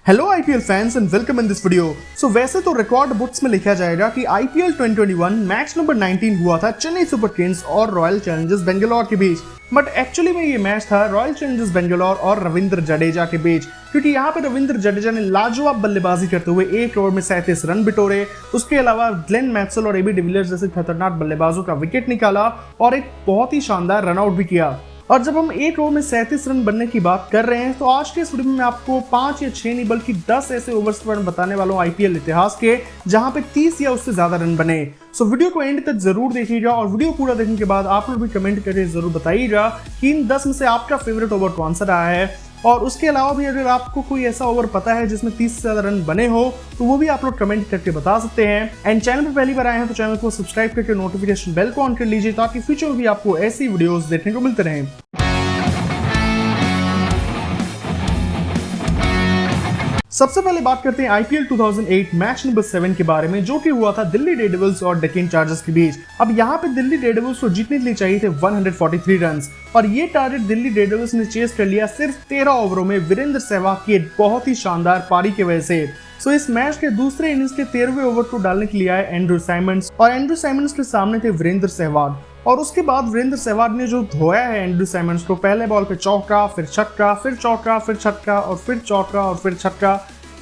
Hello IPL fans and welcome in this video. So वैसे तो record books में लिखा जाएगा कि आईपीएल 2021 मैच नंबर 19 हुआ था चेन्नई सुपर किंग्स और रॉयल चैलेंजर्स बेंगलोर के बीच, बट एक्चुअली में ये मैच था रॉयल चैलेंजर्स बेंगलोर और रविंद्र जडेजा के बीच, क्योंकि यहाँ पे रविंद्र जडेजा ने लाजवाब बल्लेबाजी करते हुए 1 ओवर में 37 रन बिटोरे। उसके अलावा ग्लेन मैक्सवेल और एबी डिविलियर्स जैसे खतरनाक बल्लेबाजों का विकेट निकाला और एक बहुत ही शानदार रन आउट भी किया। और जब हम 1 ओवर में 37 रन बनने की बात कर रहे हैं तो आज के इस वीडियो में मैं आपको 5 या 6 नहीं बल्कि 10 ऐसे ओवर्स के बारे में बताने वाला हूँ आईपीएल इतिहास के जहां पे 30 या उससे ज्यादा रन बने। सो वीडियो को एंड तक जरूर देखिएगा और वीडियो पूरा देखने के बाद आप लोग भी कमेंट करके जरूर बताइएगा कि इन 10 में से आपका फेवरेट ओवर कौन सा रहा है। और उसके अलावा भी अगर आपको कोई ऐसा ओवर पता है जिसमें 30 से ज्यादा रन बने हो तो वो भी आप लोग कमेंट करके बता सकते हैं। एंड चैनल पर पहली बार आए हैं तो चैनल को सब्सक्राइब करके नोटिफिकेशन बेल को ऑन कर लीजिए ताकि फ्यूचर में भी आपको ऐसी वीडियोस देखने को मिलते रहें। सबसे पहले बात करते हैं आईपीएल 2008 मैच नंबर 7 के बारे में, जो कि हुआ था दिल्ली डेयरडेविल्स और डेक्कन चार्जर्स के बीच। अब यहाँ पे दिल्ली डेयरडेविल्स को जीतने के लिए चाहिए थे 143 रन और ये टारगेट दिल्ली डेयरडेविल्स ने चेस कर लिया सिर्फ 13 ओवरों में वीरेंद्र सहवाग की एक बहुत ही शानदार पारी की वजह से। सो इस मैच के दूसरे इनिंग्स के 13वें ओवर को डालने के लिए आए एंड्रू साइमंड्स और एंड्रू साइमंड्स के सामने थे वीरेंद्र सहवाग। और उसके बाद वीरेंद्र सहवाग ने जो धोया है एंड्रू साइमंड्स को, पहले बॉल पे चौका, फिर छक्का, फिर चौका, फिर छक्का और फिर चौका और फिर छक्का,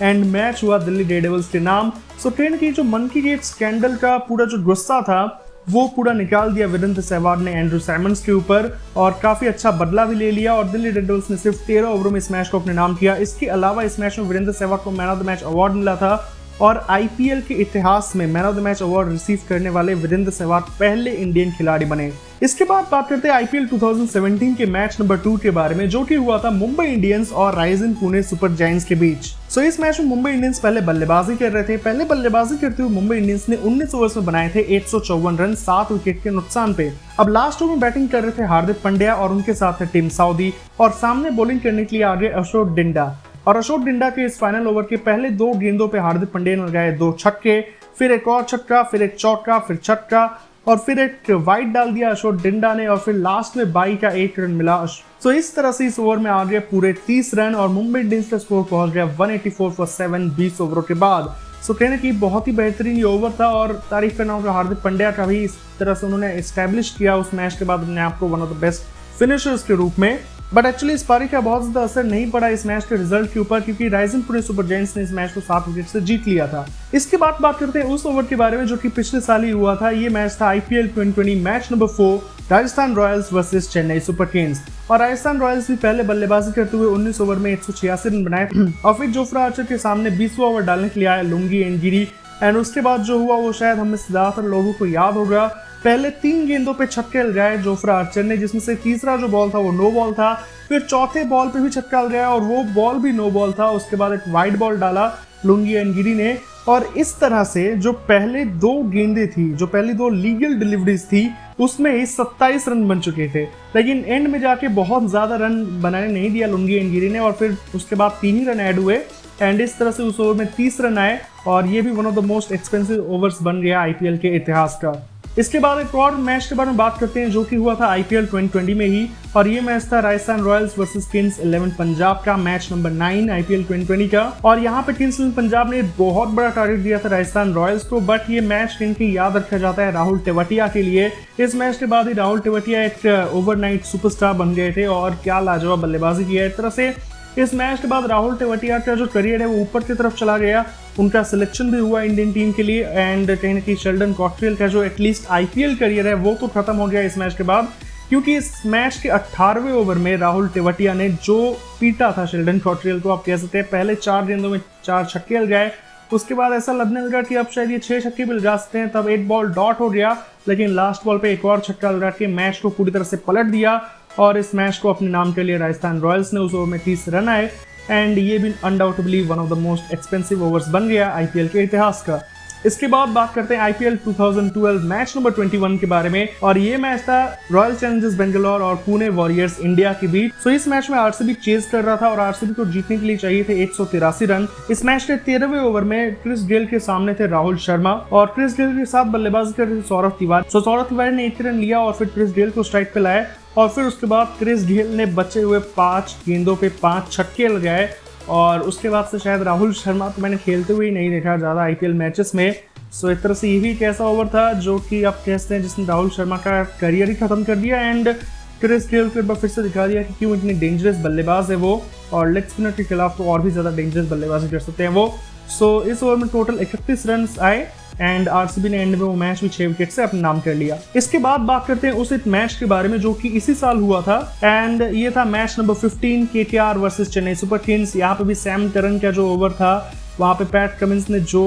एंड मैच हुआ दिल्ली डेयरडेविल्स के नाम। सो ट्रेन की जो मन की गेट स्कैंडल का पूरा जो गुस्सा था वो पूरा निकाल दिया वीरेंद्र सहवाग ने एंड्रू साइमंड्स के ऊपर और काफी अच्छा बदला भी ले लिया और दिल्ली डेयरडेविल्स ने सिर्फ 13 ओवरों में इस मैच को अपने नाम किया। इसके अलावा इस मैच में वीरेंद्र सहवाग को man of the match award मिला था और आईपीएल के इतिहास में man of the match award receive करने वाले वीरेंद्र सहवाग पहले इंडियन खिलाड़ी बने। इसके बाद बात करते हैं आईपीएल 2017 के मैच नंबर 2 के बारे में, जो कि हुआ था मुंबई इंडियंस और राइजिंग पुणे सुपर जायंट्स के बीच। सो इस मैच में मुंबई इंडियंस पहले बल्लेबाजी कर रहे थे। पहले बल्लेबाजी करते हुए मुंबई इंडियंस ने 19 ओवर्स में बनाए थे 154 रन 7 विकेट के नुकसान पे। अब लास्ट ओवर में बैटिंग कर रहे थे हार्दिक पांड्या और उनके साथ थे टिम साउदी और सामने बॉलिंग करने के लिए आ गए अशोक डिंडा। और अशोक डिंडा के इस फाइनल ओवर के पहले 2 गेंदों पे हार्दिक पांड्या ने लगाए 2 छक्के, फिर एक और छक्का, फिर एक चौका, फिर छक्का और फिर एक वाइड डाल दिया अशोक डिंडा ने और फिर लास्ट में 22 का 1 रन मिला। सो इस तरह से इस ओवर में आ गए पूरे 30 रन और मुंबई इंडियंस का स्कोर पहुंच गया 184 फॉर 7 20 ओवरों के बाद। सो कहने की बहुत ही बेहतरीन ये ओवर था और तारीफ करना होगा हार्दिक पांड्या का भी, इस तरह से उन्होंने एस्टैब्लिश किया उस मैच के बाद अपने आप को one of the best finishers के रूप में। बट एक्चुअली इस पारी का बहुत ज्यादा असर नहीं पड़ा इस मैच के रिजल्ट के ऊपर, क्योंकि राइजिंग पुणे सुपर जायंट्स ने इस मैच को 7 विकेट से जीत लिया था। इसके बाद बात करते हैं उस ओवर के बारे में जो कि पिछले साल ही हुआ था। ये मैच था IPL 2020 match number 4 Rajasthan Royals versus Chennai super Kings और राजस्थान रॉयल्स भी पहले बल्लेबाजी करते हुए 19 ओवर में 186 रन बनाए और फिर जोफ्रा आर्चर के सामने 20वां ओवर डालने के लिए आया लुंगी एंड गिरी। एंड उसके बाद जो हुआ वो शायद हमें ज्यादातर लोगों को याद होगा। पहले 3 गेंदों पे छक्के लगाए जोफ्रा आर्चर ने, जिसमें से तीसरा जो बॉल था वो नो बॉल था, फिर चौथे बॉल पे भी छक्का लगाया और वो बॉल भी नो बॉल था। उसके बाद एक वाइड बॉल डाला लुंगी एंड गिरी ने और इस तरह से जो पहले 2 गेंदें थी, जो पहली 2 लीगल डिलीवरीज थी, उसमें ही 27 रन बन चुके थे, लेकिन एंड में जाके बहुत ज्यादा रन बनाने नहीं दिया लुंगी एंड गिरी ने और फिर उसके बाद 3 ही रन ऐड हुए एंड इस तरह से उस ओवर में 30 रन आए और ये भी one of the most expensive overs बन गया आईपीएल के इतिहास का। इसके बाद एक और मैच के बारे में बात करते हैं जो कि हुआ था आईपीएल 2020 में ही और ये मैच था Rajasthan Royals versus Kings 11 Punjab का, मैच नंबर 9 आईपीएल 2020 का। और यहाँ पे किंग्स 11 पंजाब ने बहुत बड़ा टारगेट दिया था राजस्थान रॉयल्स को, बट ये मैच इनकी याद रखा जाता है राहुल तेवतिया के लिए। इस मैच के बाद ही राहुल तेवतिया एक ओवरनाइट सुपरस्टार बन गए थे और क्या लाजवाब बल्लेबाजी की है। एक तरह से इस मैच के बाद राहुल तेवतिया का जो करियर है वो ऊपर की तरफ चला गया, उनका सिलेक्शन भी हुआ इंडियन टीम के लिए एंड कहीं ना कहीं शेल्डन कॉट्रेल का जो एटलीस्ट आईपीएल करियर है वो तो खत्म हो गया इस मैच के बाद, क्योंकि इस मैच के 18वें ओवर में राहुल तेवतिया ने जो पीटा था शेल्डन कॉट्रेल को, आप कह सकते हैं पहले 4 गेंदों में 4 छक्के लगाए। उसके बाद ऐसा लगने लगा कि अब शायद ये 6 छक्के भी लगा सकते हैं, तब 1 बॉल डॉट हो गया, लेकिन लास्ट बॉल पे एक और छक्का लगा के मैच को पूरी तरह से पलट दिया और इस मैच को अपने नाम के लिए राजस्थान रॉयल्स ने। उस ओवर में 30 रन आए एंड ये भी undoubtedly one of the most expensive overs बन गया आईपीएल के इतिहास का। इसके बाद बात करते हैं आईपीएल 2012 मैच नंबर 21 के बारे में और ये मैच था रॉयल चैलेंजर्स बेंगलोर और पुणे वॉरियर्स इंडिया के बीच। सो इस मैच में आरसीबी चेज कर रहा था और आरसीबी को जीतने के लिए चाहिए थे 183 रन। इस मैच के 13वें ओवर में क्रिस गेल के सामने थे राहुल शर्मा और क्रिस गेल के साथ बल्लेबाजी कर रहे थे सौरभ तिवारी। सौरभ तिवारी ने 1 रन लिया और फिर क्रिस गेल को स्ट्राइक पे लाया और फिर उसके बाद क्रिस गेल ने बचे हुए 5 गेंदों पे 5 छक्के लगाए और उसके बाद से शायद राहुल शर्मा तो मैंने खेलते हुए ही नहीं देखा ज़्यादा आईपीएल मैचेस में। सो एक तरह से ये भी एक ऐसा ओवर था जो कि आप कहते हैं जिसने राहुल शर्मा का करियर ही खत्म कर दिया। एंड क्रिस गेल को एक बार फिर से दिखा दिया कि क्यों इतनी डेंजरस बल्लेबाज है वो, और लेग स्पिनर के खिलाफ तो और भी ज़्यादा डेंजरस बल्लेबाजी कर सकते हैं वो। सो इस ओवर में टोटल 31 रन आए एंड आरसीबी ने एंड में वो मैच भी 6 विकेट से अपने नाम कर लिया। इसके बाद बात करते हैं उस एक मैच के बारे में जो कि इसी साल हुआ था, एंड ये था match number 15 KKR versus Chennai super Kings. यहाँ पे भी सैम करन का जो ओवर था वहाँ पे पैट कमिंस ने जो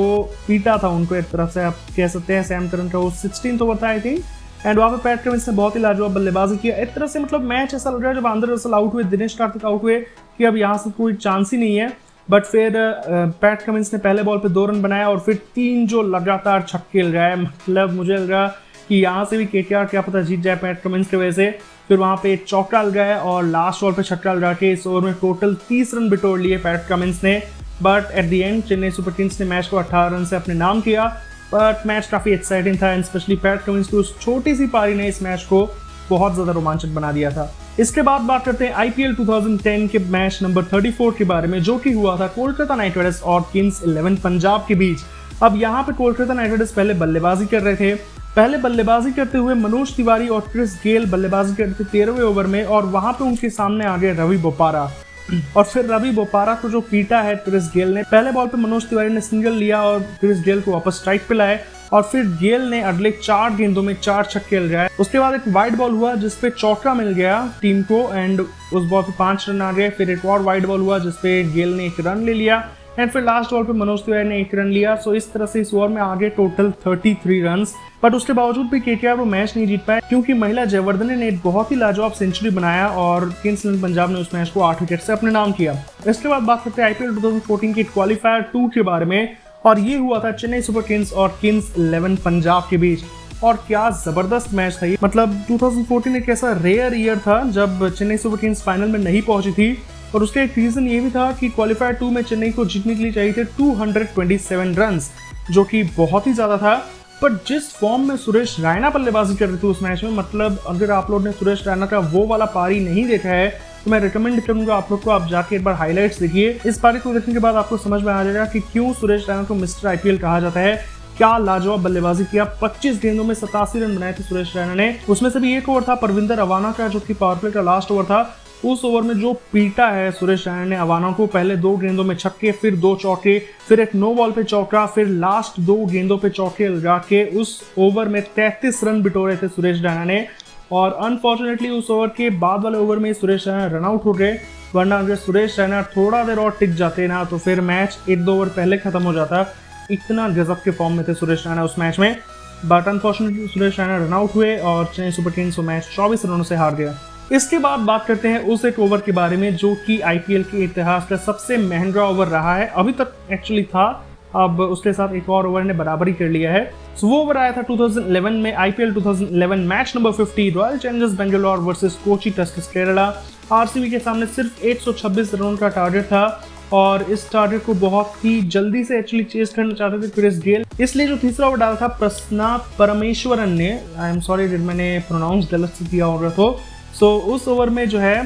पीटा था उनको, एक तरफ से आप कह सकते हैं सैम करन का वो 16th ओवर था आई थिंक, एंड वहाँ पे पैट कमिंस ने बहुत ही लाजवाब बल्लेबाजी किया। एक तरह से मतलब मैच ऐसा लग रहा है जब आंद्रे रसल आउट हुए, दिनेश कार्तिक आउट हुए कि अब यहाँ से कोई चांस ही नहीं है, बट फिर पैट कमिंस ने पहले बॉल पे 2 रन बनाया और फिर 3 जो लगातार छक्के लगाए। मतलब मुझे लग रहा कि यहाँ से भी केकेआर क्या पता जीत जाए पैट कमिंस की वजह से। फिर वहाँ पे एक चौका लगाया और लास्ट बॉल पे छक्का लगा के इस ओवर में टोटल 30 रन बिटोर लिए पैट कमिंस ने। But at the end Chennai super Kings ने मैच को 18 रन से अपने नाम किया। बट मैच काफ़ी एक्साइटिंग था एंड स्पेशली पैट कमिंस की उस छोटी सी पारी ने इस मैच को बहुत ज़्यादा रोमांचक बना दिया था। इसके बाद बात करते हैं आईपीएल 2010 के मैच नंबर 34 के बारे में जो कि हुआ था कोलकाता नाइट राइडर्स और किंग्स 11 पंजाब के बीच। अब यहाँ पे कोलकाता नाइट राइडर्स पहले बल्लेबाजी कर रहे थे। पहले बल्लेबाजी करते हुए मनोज तिवारी और क्रिस गेल बल्लेबाजी करते 13वें ओवर में, और वहां पे उनके सामने आ गए रवि बोपारा। और फिर रवि बोपारा को जो पीटा है क्रिस गेल ने, पहले बॉल पे मनोज तिवारी ने सिंगल लिया और क्रिस गेल को वापस स्ट्राइक पे लाए, और फिर गेल ने अगले 4 गेंदों में 4 छक्के लगाए। उसके बाद एक वाइड बॉल हुआ जिसपे चौका मिल गया टीम को एंड उस बॉल पे 5 रन आ गए। फिर एक और वाइड बॉल हुआ जिसपे गेल ने 1 रन ले लिया एंड फिर लास्ट बॉल पे मनोज तिवारी ने 1 रन लिया। सो इस तरह से इस ओवर में आगे टोटल 33 रन। बट उसके बावजूद भी केकेआर वो मैच नहीं जीत पाए क्योंकि महिला जयवर्धने ने एक बहुत ही लाजवाब सेंचुरी बनाया और किंग्स 11 पंजाब ने उस मैच को 8 विकेट से अपने नाम किया। इसके बाद बात करते हैं आईपीएल 2014 के क्वालिफायर 2 के बारे में, और ये हुआ था चेन्नई सुपर किंग्स और किंग्स 11 पंजाब के बीच। और क्या जबरदस्त मैच था ये, मतलब 2014 एक ऐसा रेयर ईयर था जब चेन्नई सुपर किंग्स फाइनल में नहीं पहुंची थी, और उसका एक रीजन ये भी था कि क्वालिफायर 2 में चेन्नई को जीतने के लिए चाहिए थे 227 रन, जो कि बहुत ही ज्यादा था। पर जिस फॉर्म में सुरेश रैना बल्लेबाजी कर रहे थे उस मैच में, मतलब अगर आप लोग ने सुरेश रैना का वो वाला पारी नहीं देखा है तो मैं रिकमेंड करूंगा आप लोग को, आप जाके एक बार हाइलाइट्स देखिए। इस पारी को देखने के बाद आपको समझ में आ जाएगा कि क्यों सुरेश रैना को मिस्टर आईपीएल कहा जाता है। क्या लाजवाब बल्लेबाजी किया, 25 गेंदों में 87 रन बनाए थे सुरेश रैना ने। उसमें से भी एक ओवर था परविंदर अवाना का जो कि पावर प्ले का लास्ट ओवर था। उस ओवर में जो पीटा है सुरेश रैना ने अवाना को, पहले 2 गेंदों में छक्के, फिर 2 चौके, फिर एक नो बॉल पे चौका, फिर लास्ट 2 गेंदों पे चौके लगा के उस ओवर में 33 रन बिटोरे थे सुरेश रैना ने। और अनफॉर्चुनेटली उस ओवर के बाद वाले ओवर में सुरेश रैना रन आउट हो गए, वरना अगर सुरेश रैना थोड़ा देर और टिक जाते ना तो फिर मैच 1-2 ओवर पहले खत्म हो जाता। इतना गजब के फॉर्म में थे सुरेश रैना उस मैच में, but unfortunately Suresh Raina run out हुए और चेन्नई सुपर किंग्स वो मैच 24 रनों से हार गया। इसके बाद बात करते हैं उस एक ओवर के बारे में जो कि आईपीएल के इतिहास का सबसे महंगा ओवर रहा है, अभी तक एक्चुअली था, अब उसके साथ एक और ओवर ने बराबरी कर लिया है। सो वो ओवर आया था 2011 में, IPL 2011 match number 50 royal Challengers Bangalore versus Kochi Tuskers Kerala. RCB के सामने सिर्फ 126 रनों का टारगेट था और इस टारगेट को बहुत ही जल्दी से एक्चुअली चेस करना चाहते थे क्रिस गेल, इसलिए जो तीसरा ओवर डाला था प्रसन्नाथ परमेश्वरन ने, आई एम सॉरी मैंने प्रोनाउंस गलत से किया होगा तो, सो उस ओवर में जो है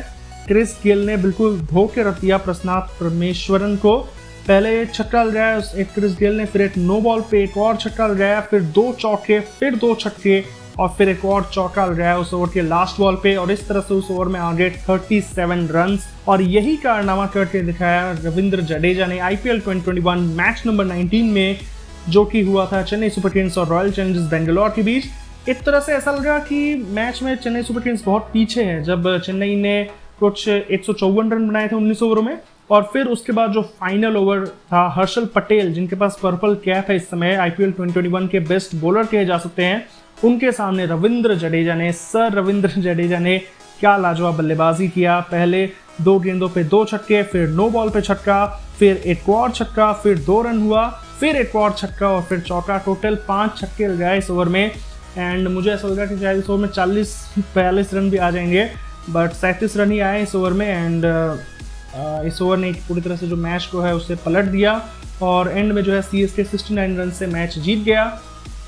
क्रिस गेल ने बिल्कुल धो के रख दिया प्रसन्नाथ परमेश्वरन को। पहले छक्का लगाया एक क्रिस गेल ने, फिर एक नो बॉल पे एक और छक्का लगाया, फिर 2 चौके, फिर 2 छक्के और फिर एक और चौका लगाया उस ओवर के लास्ट बॉल पे, और इस तरह से उस ओवर में आ गए 37 रन। और यही कारनामा करके दिखाया रविंद्र जडेजा ने आईपीएल 2021 मैच नंबर 19 में, जो कि हुआ था चेन्नई सुपर किंग्स और रॉयल चैलेंजर्स बेंगलोर के बीच। एक तरह से ऐसा लगा कि मैच में चेन्नई सुपर किंग्स बहुत पीछे है, जब चेन्नई ने कुछ 154 रन बनाए थे 19 ओवरों में, और फिर उसके बाद जो फाइनल ओवर था हर्षल पटेल, जिनके पास पर्पल कैप है इस समय, आईपीएल 2021 के बेस्ट बॉलर कहे जा सकते हैं, उनके सामने रविंद्र जडेजा ने, सर रविंद्र जडेजा ने क्या लाजवाब बल्लेबाजी किया। पहले 2 गेंदों पे 2 छक्के, फिर नो बॉल पे छक्का, फिर एक और छक्का, फिर 2 रन हुआ, फिर एक और छक्का और फिर चौका। टोटल 5 छक्के लगाए इस ओवर में एंड मुझे ऐसा लगा कि शायद इस ओवर में 40-42 रन भी आ जाएंगे, बट 37 रन ही आए इस ओवर में। एंड इस ओवर ने पूरी तरह से जो मैच को है उससे पलट दिया और एंड में जो है सीएसके 69 रन से मैच जीत गया।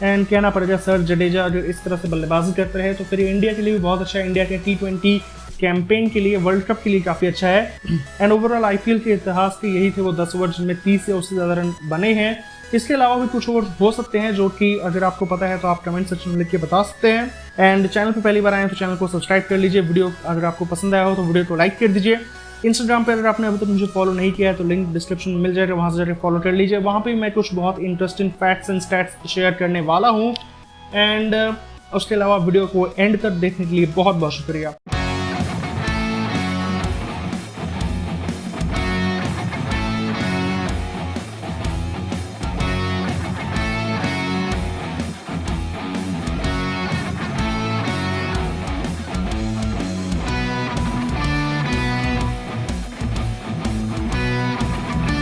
एंड कहना पड़ेगा सर जडेजा अगर इस तरह से बल्लेबाजी करते रहे तो फिर इंडिया के लिए भी बहुत अच्छा है। इंडिया के T20 कैंपेन के लिए, वर्ल्ड कप के लिए काफ़ी अच्छा है। एंड ओवरऑल आईपीएल के इतिहास के यही थे वो 10 ओवर जिनमें 30 या उससे ज़्यादा रन बने हैं। इसके अलावा भी कुछ ओवर हो सकते हैं जो कि अगर आपको पता है तो आप कमेंट सेक्शन में लिख के बता सकते हैं। एंड चैनल पे पहली बार आए तो चैनल को सब्सक्राइब कर लीजिए। वीडियो अगर आपको पसंद आया हो तो वीडियो को लाइक कर दीजिए। इंस्टाग्राम पर अगर आपने अभी तक मुझे फॉलो नहीं किया है तो लिंक डिस्क्रिप्शन में मिल जाएगा, वहाँ से जाकर फॉलो कर लीजिए। वहाँ पे मैं कुछ बहुत interesting facts and stats share करने वाला हूँ। एंड उसके अलावा वीडियो को एंड तक देखने के लिए बहुत बहुत शुक्रिया।